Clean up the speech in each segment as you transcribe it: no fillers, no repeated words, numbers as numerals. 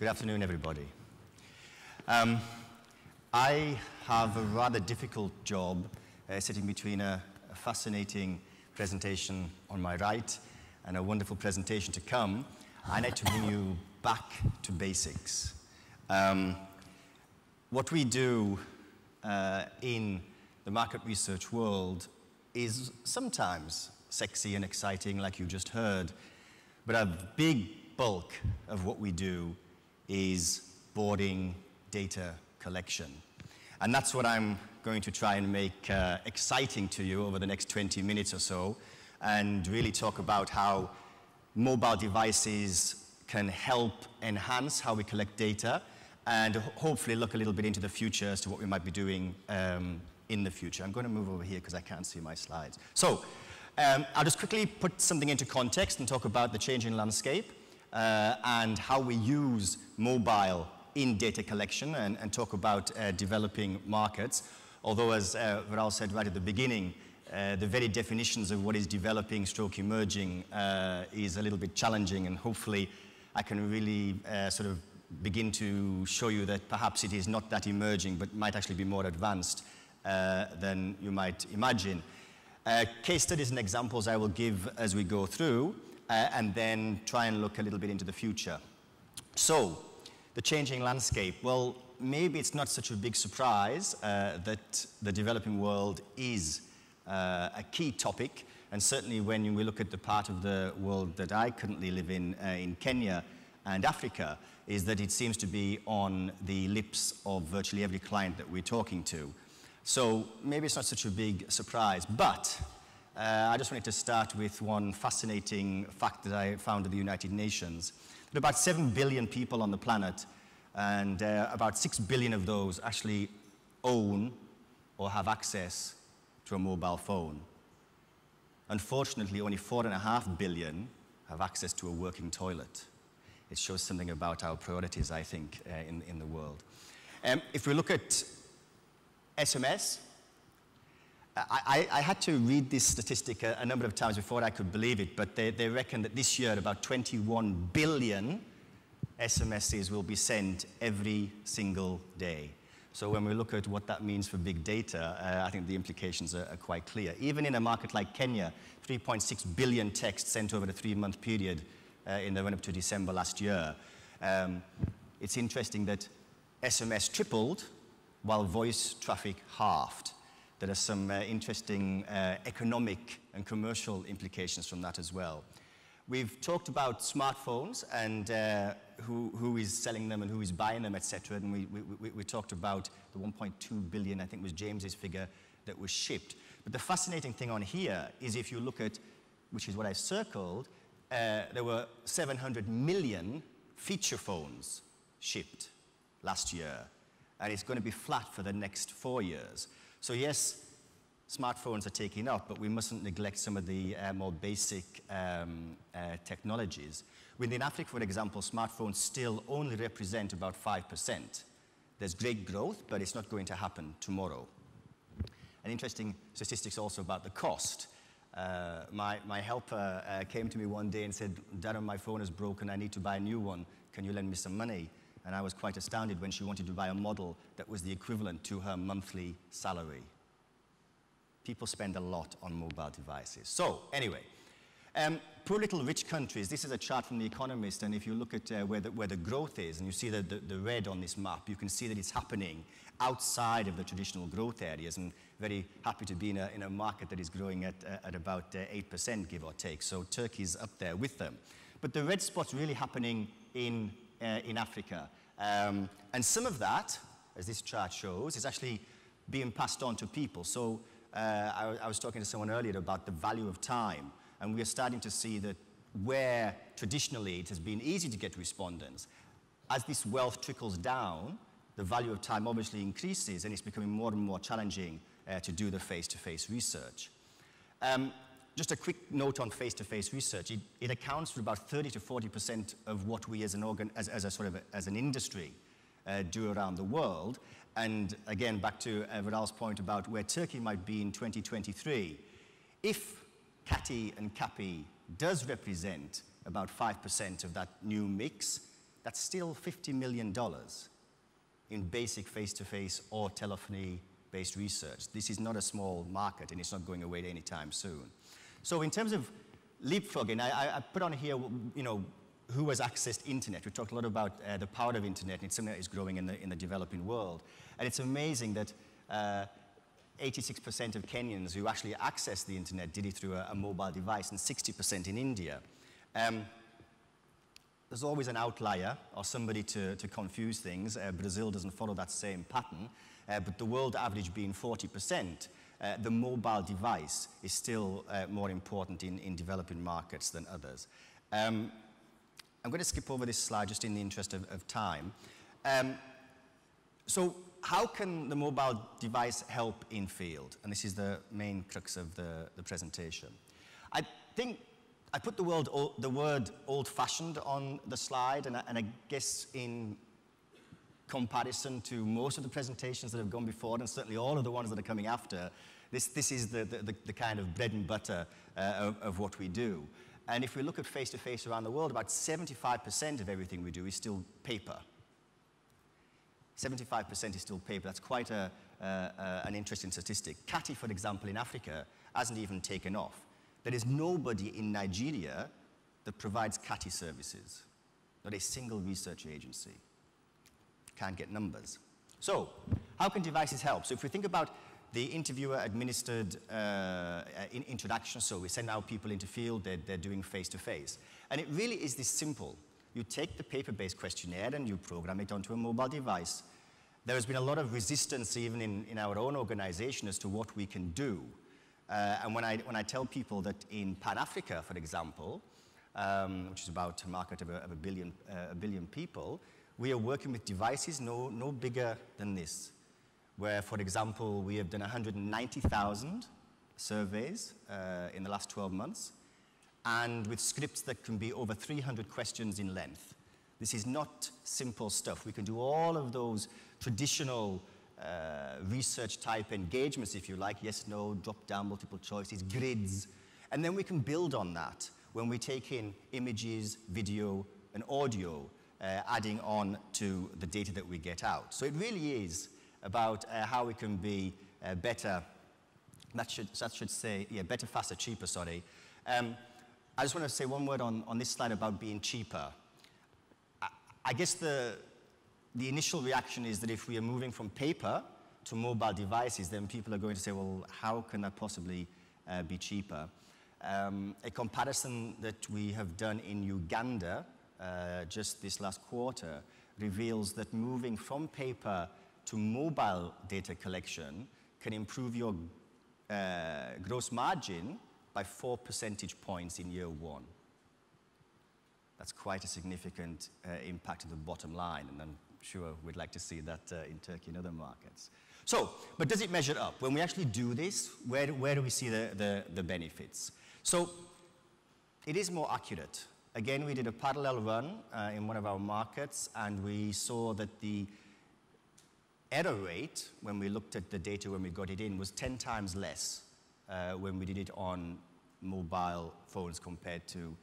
Good afternoon, everybody. I have a rather difficult job sitting between a fascinating presentation on my right and a wonderful presentation to come. I need to bring you back to basics. What we do in the market research world is sometimes sexy and exciting, like you just heard, but a big bulk of what we do is boring data collection. And that's what I'm going to try and make exciting to you over the next 20 minutes or so, and really talk about how mobile devices can help enhance how we collect data, and hopefully look a little bit into the future as to what we might be doing in the future. I'm going to move over here because I can't see my slides. So I'll just quickly put something into context and talk about the changing landscape and how we use mobile in data collection, and talk about developing markets. Although, as Viral said right at the beginning, the very definitions of what is developing stroke emerging is a little bit challenging, and hopefully I can really sort of begin to show you that perhaps it is not that emerging, but might actually be more advanced than you might imagine. Case studies and examples I will give as we go through, and then try and look a little bit into the future. So, the changing landscape. Well, maybe it's not such a big surprise that the developing world is a key topic, and certainly when we look at the part of the world that I currently live in Kenya and Africa, is that it seems to be on the lips of virtually every client that we're talking to. So maybe it's not such a big surprise, but I just wanted to start with one fascinating fact that I found at the United Nations. There are about 7 billion people on the planet, and about 6 billion of those actually own or have access to a mobile phone. Unfortunately, only 4.5 billion have access to a working toilet. It shows something about our priorities, I think, in the world. If we look at SMS, I had to read this statistic a number of times before I could believe it, but they reckon that this year about 21 billion SMSs will be sent every single day. So when we look at what that means for big data, I think the implications are quite clear. Even in a market like Kenya, 3.6 billion texts sent over a 3-month period in the run-up to December last year. It's interesting that SMS tripled while voice traffic halved. There are some interesting economic and commercial implications from that as well. We've talked about smartphones and who is selling them and who is buying them, etc. And we talked about the 1.2 billion, I think was James's figure, that was shipped. But the fascinating thing on here is if you look at, which is what I circled, there were 700 million feature phones shipped last year. And it's going to be flat for the next 4 years. So yes, smartphones are taking off, but we mustn't neglect some of the more basic technologies. Within Africa, for example, smartphones still only represent about 5%. There's great growth, but it's not going to happen tomorrow. An interesting statistics also about the cost. My helper came to me one day and said, "Darren, my phone is broken, I need to buy a new one. Can you lend me some money?" And I was quite astounded when she wanted to buy a model that was the equivalent to her monthly salary. People spend a lot on mobile devices. So, anyway, poor little rich countries. This is a chart from The Economist, and if you look at where the growth is, and you see the red on this map, you can see that it's happening outside of the traditional growth areas, and very happy to be in a market that is growing at about 8%, give or take. So Turkey's up there with them. But the red spot's really happening in Africa. And some of that, as this chart shows, is actually being passed on to people. So I was talking to someone earlier about the value of time, and we are starting to see that where traditionally it has been easy to get respondents, as this wealth trickles down, the value of time obviously increases, and it's becoming more and more challenging to do the face-to-face research. Just a quick note on face-to-face research. It accounts for about 30 to 40% of what we as an industry do around the world. And again, back to Viral's point about where Turkey might be in 2023. If CATI and CAPI does represent about 5% of that new mix, that's still $50 million in basic face-to-face or telephony-based research. This is not a small market, and it's not going away anytime soon. So in terms of leapfrogging, I put on here, you know, who has accessed internet. We talked a lot about the power of internet, and it's something that is growing in the developing world. And it's amazing that 86% of Kenyans who actually access the internet did it through a mobile device, and 60% in India. There's always an outlier or somebody to confuse things. Brazil doesn't follow that same pattern, but the world average being 40%, the mobile device is still more important in developing markets than others. I'm going to skip over this slide just in the interest of time. So how can the mobile device help in field? And this is the main crux of the presentation. I think I put the word old-fashioned on the slide, and I guess in comparison to most of the presentations that have gone before, and certainly all of the ones that are coming after, this is the kind of bread and butter of what we do. And if we look at face-to-face around the world, about 75% of everything we do is still paper. 75% is still paper. That's quite an interesting statistic. Kati, for example, in Africa, hasn't even taken off. There is nobody in Nigeria that provides Kati services. Not a single research agency. Can't get numbers. So, how can devices help? So if we think about the interviewer-administered introduction, so we send out people into field, they're doing face-to-face. And it really is this simple. You take the paper-based questionnaire and you program it onto a mobile device. There has been a lot of resistance even in our own organization as to what we can do. And when I tell people that in Pan-Africa, for example, which is about a market of a billion people, we are working with devices no bigger than this, where, for example, we have done 190,000 surveys in the last 12 months, and with scripts that can be over 300 questions in length. This is not simple stuff. We can do all of those traditional research-type engagements, if you like, yes, no, drop-down, multiple choices, grids, and then we can build on that when we take in images, video, and audio, adding on to the data that we get out. So it really is about how we can be better, that should say, yeah, better, faster, cheaper, sorry. I just want to say one word on this slide about being cheaper. I guess the initial reaction is that if we are moving from paper to mobile devices, then people are going to say, well, how can that possibly be cheaper? A comparison that we have done in Uganda just this last quarter reveals that moving from paper to mobile data collection can improve your gross margin by 4 percentage points in year one. That's quite a significant impact on the bottom line, and I'm sure we'd like to see that in Turkey and other markets. So, but does it measure up? When we actually do this, where do we see the benefits? So, it is more accurate. Again, we did a parallel run in one of our markets, and we saw that the error rate, when we looked at the data when we got it in, was 10 times less when we did it on mobile phones compared to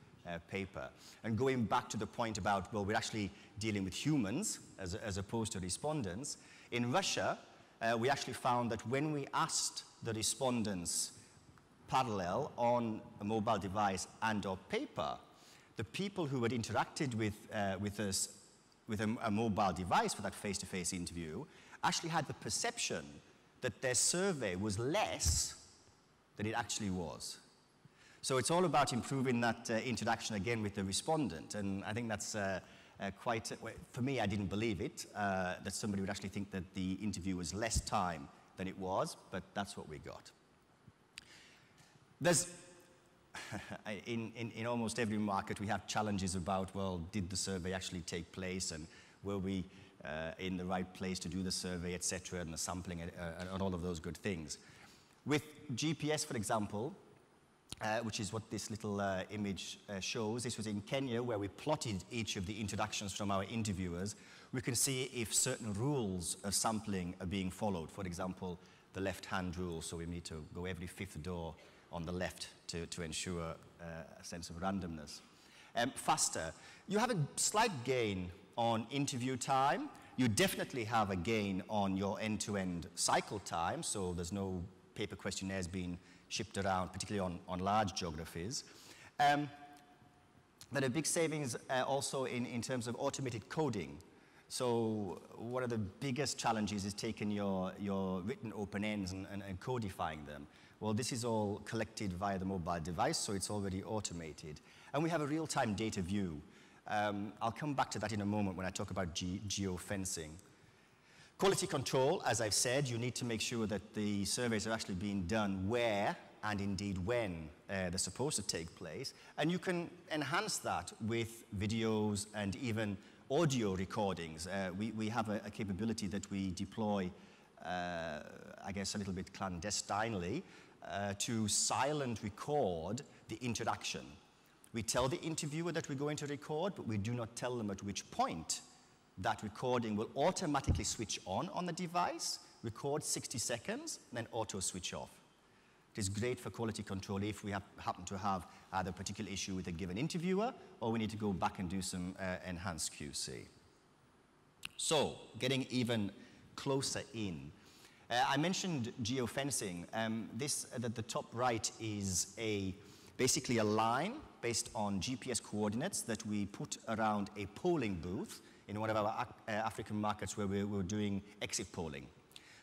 paper. And going back to the point about, well, we're actually dealing with humans as opposed to respondents, in Russia, we actually found that when we asked the respondents parallel on a mobile device and or paper, the people who had interacted with us with a mobile device for that face-to-face interview actually had the perception that their survey was less than it actually was. So it's all about improving that interaction again with the respondent, and I think that's quite, for me, I didn't believe it, that somebody would actually think that the interview was less time than it was, but that's what we got. There's, in almost every market, we have challenges about, well, did the survey actually take place, and were we in the right place to do the survey, etc., and the sampling, and all of those good things. With GPS, for example, which is what this little image shows. This was in Kenya, where we plotted each of the introductions from our interviewers. We can see if certain rules of sampling are being followed. For example, the left-hand rule, so we need to go every fifth door on the left to ensure a sense of randomness. Faster. You have a slight gain on interview time. You definitely have a gain on your end-to-end cycle time, so there's no paper questionnaires being shipped around, particularly on large geographies. There are big savings also in terms of automated coding. So one of the biggest challenges is taking your written open ends and codifying them. Well, this is all collected via the mobile device, so it's already automated. And we have a real-time data view. I'll come back to that in a moment when I talk about geofencing. Quality control, as I've said, you need to make sure that the surveys are actually being done where and indeed when they're supposed to take place. And you can enhance that with videos and even audio recordings. We have a capability that we deploy, I guess, a little bit clandestinely, to silent record the interaction. We tell the interviewer that we're going to record, but we do not tell them at which point that recording will automatically switch on the device, record 60 seconds, and then auto switch off. It is great for quality control if we happen to have either a particular issue with a given interviewer, or we need to go back and do some enhanced QC. So, getting even closer in. I mentioned geofencing. This at the top right is basically a line based on GPS coordinates that we put around a polling booth in one of our African markets where we're doing exit polling,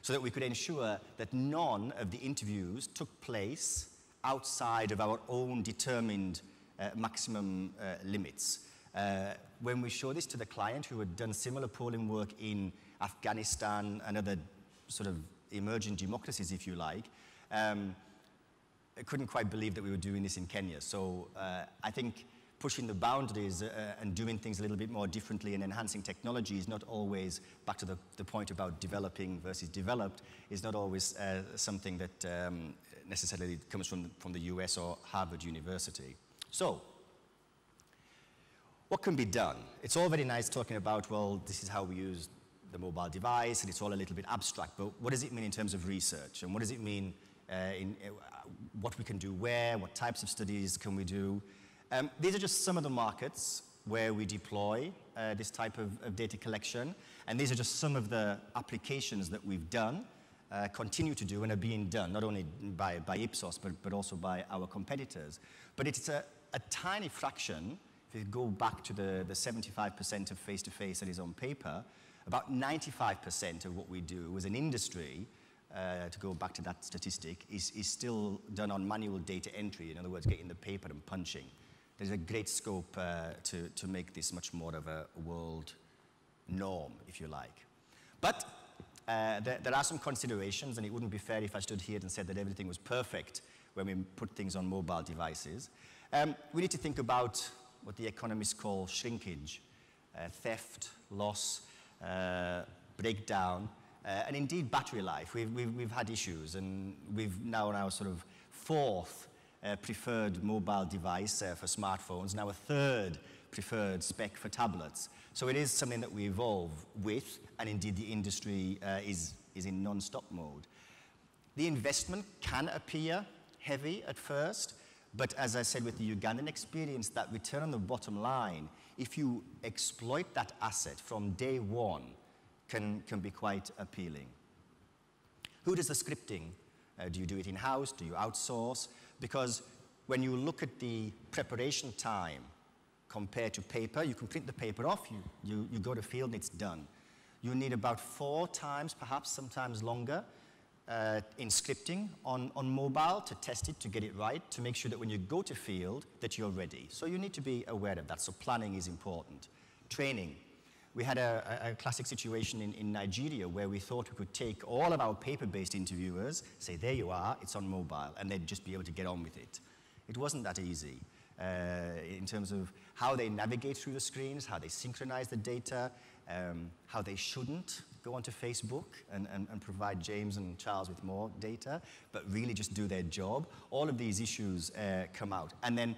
so that we could ensure that none of the interviews took place outside of our own determined maximum limits. When we show this to the client who had done similar polling work in Afghanistan and other sort of emerging democracies, if you like, I couldn't quite believe that we were doing this in Kenya. So I think pushing the boundaries and doing things a little bit more differently and enhancing technology is not always, back to the point about developing versus developed, is not always something that necessarily comes from the US or Harvard University. So, what can be done? It's all very nice talking about, well, this is how we use the mobile device, and it's all a little bit abstract, but what does it mean in terms of research? And what does it mean in what we can do where, what types of studies can we do? These are just some of the markets where we deploy this type of data collection, and these are just some of the applications that we've done, continue to do, and are being done, not only by Ipsos, but also by our competitors. But it's a tiny fraction. If you go back to the 75% of face-to-face that is on paper, about 95% of what we do as an industry, to go back to that statistic, is still done on manual data entry. In other words, getting the paper and punching. There's a great scope to make this much more of a world norm, if you like. But there are some considerations, and it wouldn't be fair if I stood here and said that everything was perfect when we put things on mobile devices. We need to think about what the economists call shrinkage, theft, loss, breakdown, and indeed battery life. We've had issues, and we've now sort of fourth preferred mobile device for smartphones, now a third preferred spec for tablets. So it is something that we evolve with, and indeed the industry is in non-stop mode. The investment can appear heavy at first, but as I said with the Ugandan experience, that return on the bottom line, if you exploit that asset from day one, can be quite appealing. Who does the scripting? Do you do it in-house? Do you outsource? Because when you look at the preparation time compared to paper, you can print the paper off, you go to field and it's done. You need about 4 times, perhaps sometimes longer, in scripting on mobile to test it, to get it right, to make sure that when you go to field that you're ready. So you need to be aware of that. So planning is important. Training. We had a classic situation in Nigeria where we thought we could take all of our paper-based interviewers, say, there you are, it's on mobile, and they'd just be able to get on with it. It wasn't that easy in terms of how they navigate through the screens, how they synchronize the data, how they shouldn't go onto Facebook and provide James and Charles with more data, but really just do their job. All of these issues come out. And then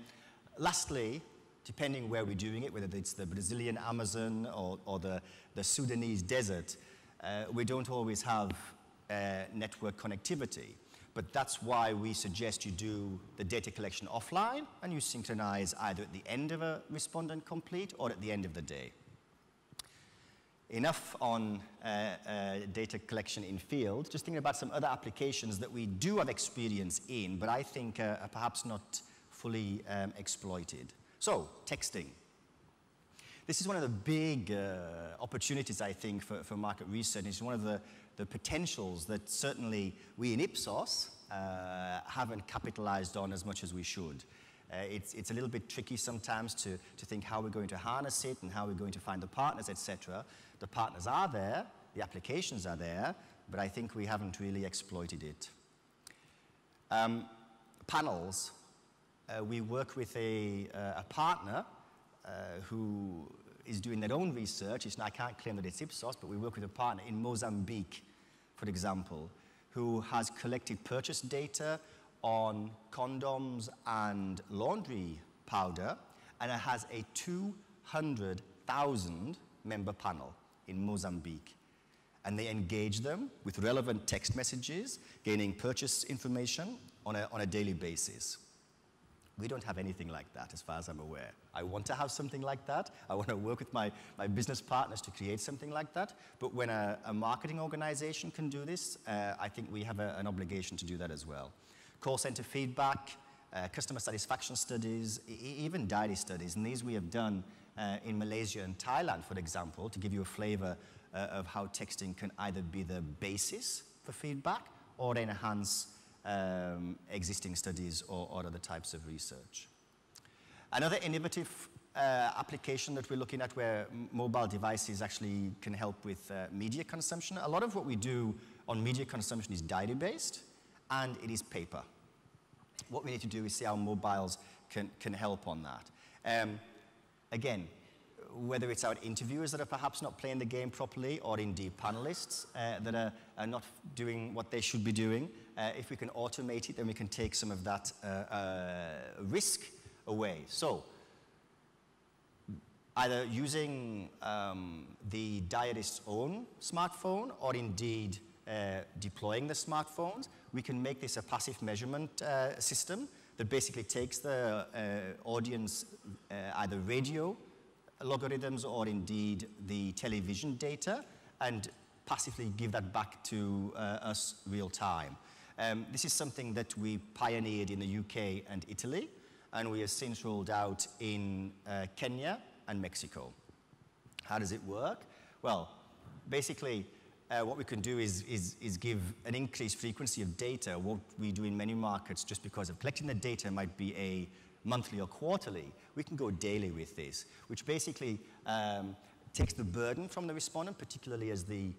lastly, depending where we're doing it, whether it's the Brazilian Amazon or the Sudanese desert, we don't always have network connectivity. But that's why we suggest you do the data collection offline and you synchronize either at the end of a respondent complete or at the end of the day. enough on data collection in field. Just thinking about some other applications that we do have experience in, but I think are perhaps not fully exploited. So, texting. This is one of the big opportunities, I think, for market research. It's one of the potentials that certainly we in Ipsos haven't capitalized on as much as we should. It's a little bit tricky sometimes to think how we're going to harness it and how we're going to find the partners, etc. The partners are there, the applications are there, but I think we haven't really exploited it. Panels. We work with a partner who is doing their own research. I can't claim that it's Ipsos, but we work with a partner in Mozambique, for example, who has collected purchase data on condoms and laundry powder, and it has a 200,000 member panel in Mozambique. And they engage them with relevant text messages, gaining purchase information on a daily basis. We don't have anything like that, as far as I'm aware. I want to have something like that. I want to work with my business partners to create something like that. But when a marketing organization can do this, I think we have an obligation to do that as well. Call center feedback, customer satisfaction studies, even diary studies. And these we have done in Malaysia and Thailand, for example, to give you a flavor of how texting can either be the basis for feedback or enhance existing studies or other types of research. Another innovative application that we're looking at where mobile devices actually can help with media consumption. A lot of what we do on media consumption is diary-based and it is paper. What we need to do is see how mobiles can help on that. Again, whether it's our interviewers that are perhaps not playing the game properly or indeed panelists that are not doing what they should be doing, if we can automate it, then we can take some of that risk away. So, either using the diarist's own smartphone or indeed deploying the smartphones, we can make this a passive measurement system that basically takes the audience either radio logarithms or indeed the television data and passively give that back to us real time. This is something that we pioneered in the UK and Italy, and we have since rolled out in Kenya and Mexico. How does it work? Well, basically, what we can do is give an increased frequency of data. What we do in many markets, just because of collecting the data might be a monthly or quarterly, we can go daily with this, which basically takes the burden from the respondent, particularly as the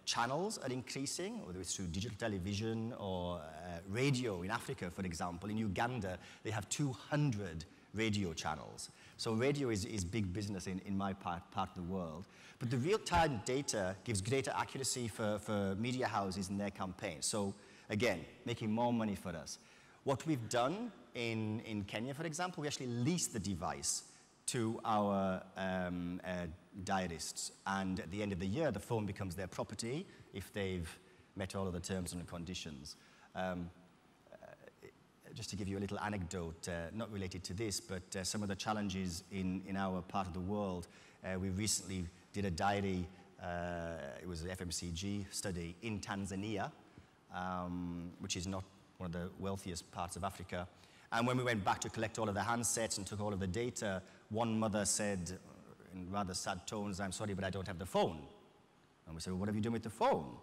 channels are increasing, whether it's through digital television or radio in Africa, for example. In Uganda, they have 200 radio channels. So radio is big business in my part of the world. But the real-time data gives greater accuracy for media houses in their campaigns. So again, making more money for us. What we've done in Kenya, for example, we actually lease the device to our diarists. And at the end of the year, the phone becomes their property if they've met all of the terms and conditions. Just to give you a little anecdote, not related to this, but some of the challenges in our part of the world, we recently did a diary, it was an FMCG study in Tanzania, which is not one of the wealthiest parts of Africa. And when we went back to collect all of the handsets and took all of the data, one mother said, in rather sad tones, "I'm sorry, but I don't have the phone." And we said, "Well, what have you done with the phone?"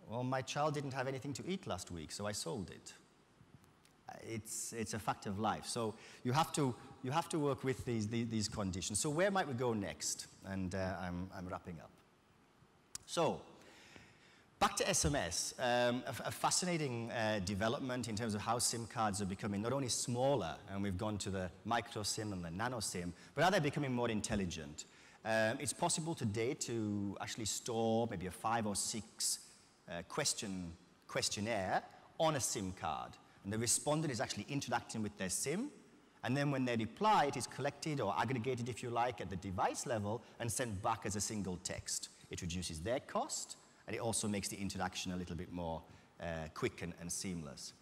"Well, my child didn't have anything to eat last week, so I sold it." It's a fact of life. So you have to work with these conditions. So where might we go next? And I'm wrapping up. So back to SMS, a fascinating development in terms of how SIM cards are becoming not only smaller, and we've gone to the micro SIM and the nano SIM, but are they becoming more intelligent? It's possible today to actually store maybe a 5 or 6 questionnaire on a SIM card. And the respondent is actually interacting with their SIM, and then when they reply, it is collected or aggregated, if you like, at the device level and sent back as a single text. It reduces their cost, and it also makes the interaction a little bit more quick and seamless.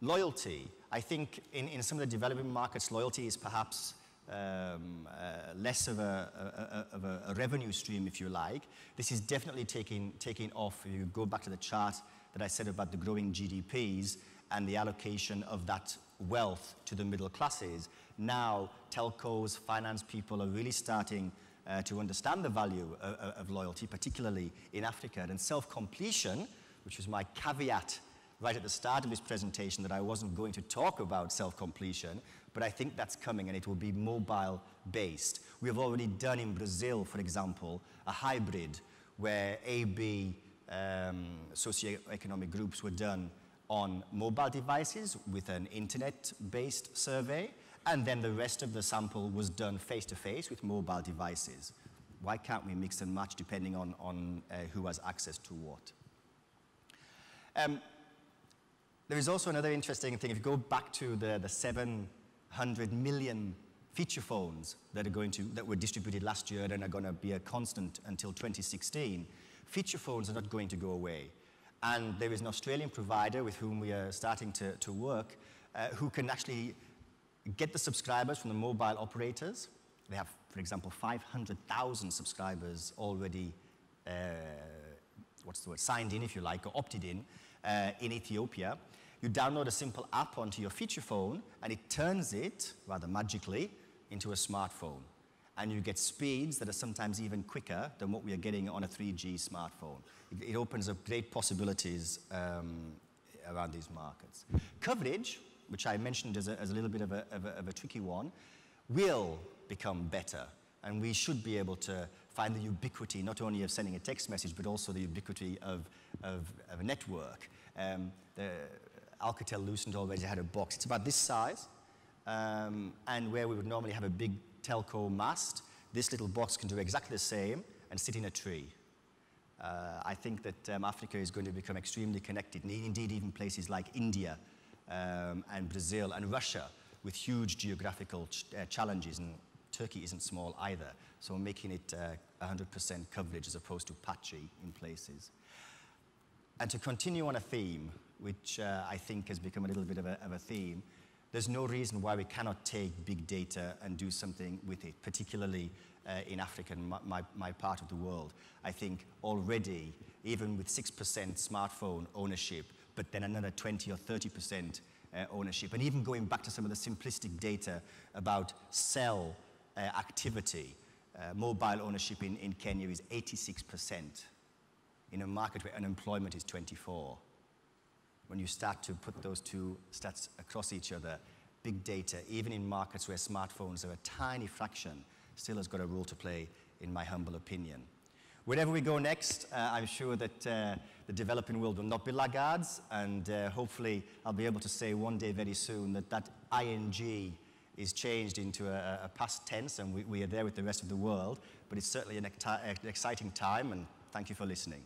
Loyalty. I think in some of the developing markets, loyalty is perhaps less of a revenue stream, if you like. This is definitely taking off. If you go back to the chart that I said about the growing GDPs and the allocation of that wealth to the middle classes, now telcos, finance people are really starting to understand the value of loyalty, particularly in Africa. And self-completion, which was my caveat right at the start of this presentation, that I wasn't going to talk about self-completion, but I think that's coming, and it will be mobile-based. We have already done in Brazil, for example, a hybrid where A/B socioeconomic groups were done on mobile devices with an internet-based survey, and then the rest of the sample was done face-to-face with mobile devices. Why can't we mix and match depending on who has access to what? There is also another interesting thing. If you go back to the 700 million feature phones that were distributed last year and are going to be a constant until 2016, feature phones are not going to go away. And there is an Australian provider with whom we are starting to work who can actually get the subscribers from the mobile operators. They have, for example, 500,000 subscribers already, signed in, if you like, or opted in Ethiopia. You download a simple app onto your feature phone, and it turns it, rather magically, into a smartphone. And you get speeds that are sometimes even quicker than what we are getting on a 3G smartphone. It opens up great possibilities around these markets. Coverage, which I mentioned as a little bit of a tricky one, will become better. And we should be able to find the ubiquity, not only of sending a text message, but also the ubiquity of a network. Alcatel-Lucent already had a box. It's about this size, and where we would normally have a big telco mast, this little box can do exactly the same and sit in a tree. I think that Africa is going to become extremely connected, and indeed even places like India and Brazil and Russia with huge geographical challenges, and Turkey isn't small either, so making it 100% coverage as opposed to patchy in places. And to continue on a theme, which I think has become a little bit of a theme, there's no reason why we cannot take big data and do something with it, particularly in Africa and my part of the world. I think already, even with 6% smartphone ownership, but then another 20 or 30% ownership, and even going back to some of the simplistic data about cell activity, mobile ownership in Kenya is 86%, in a market where unemployment is 24%. When you start to put those two stats across each other, big data, even in markets where smartphones are a tiny fraction, still has got a role to play, in my humble opinion. Wherever we go next, I'm sure that the developing world will not be laggards, and hopefully I'll be able to say one day very soon that ing is changed into a past tense, and we are there with the rest of the world. But it's certainly an exciting time, and thank you for listening.